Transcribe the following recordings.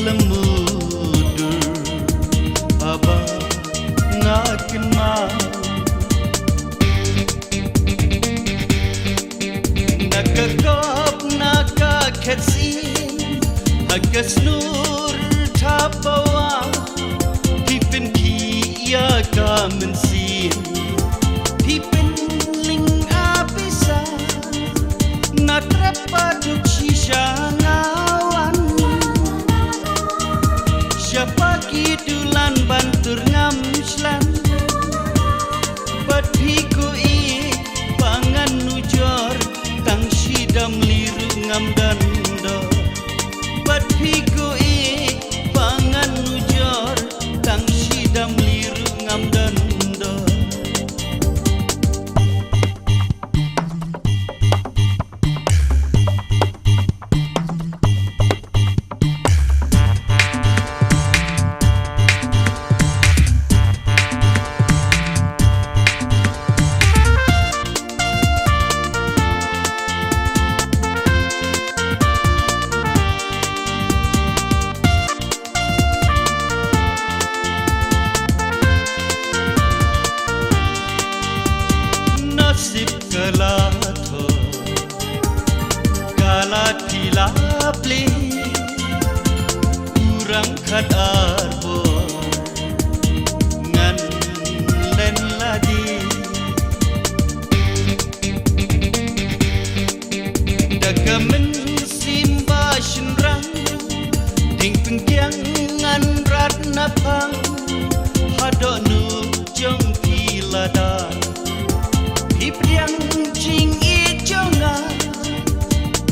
lemudur aba ngakin mau nakakop nakaketsin hagas nur tapawa pipin kia kamensin pipin ling abisa natrapaduk sisyangawan siapa kidulan bantur ngamslan badhiku i pangan nujor tang sidam liru ngamdando badhiku i pangan nujor tang sidam liru ngamdando Kalatho kalat pilapli kurang khat arbo ngan len ladi dagamen simba shinrang ding pengkiang ngan ratna pang hadonu jong piladan Ipriang jing ijonga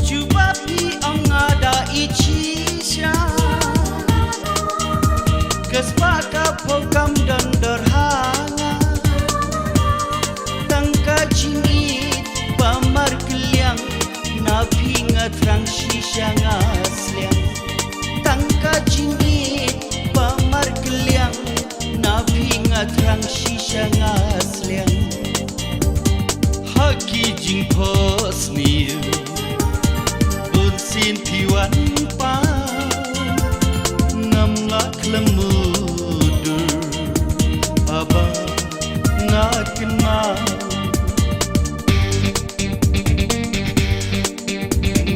Cuba pi angada icisya Kespaka pokam dan derhanga Tangka jingi pamar keliang Nabi ngatrang sisya ngasliang Tangka jingi pamar keliang Nabi ngatrang sisya ngasliang Haki jing pos ni Bunsin piwan pa Ngamlak lemudur Aba ngakin mau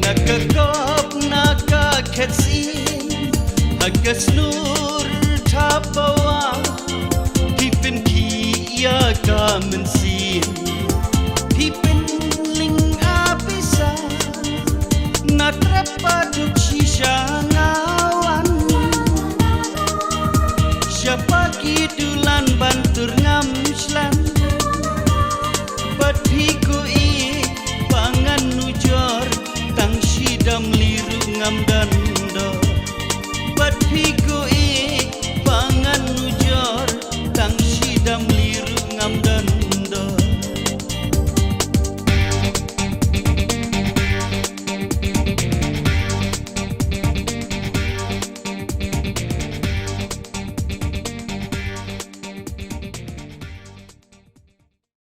Nakakop nakaketsin Hagas nur tapawa Pipin kia kamensin Pipin ling abisa natrapat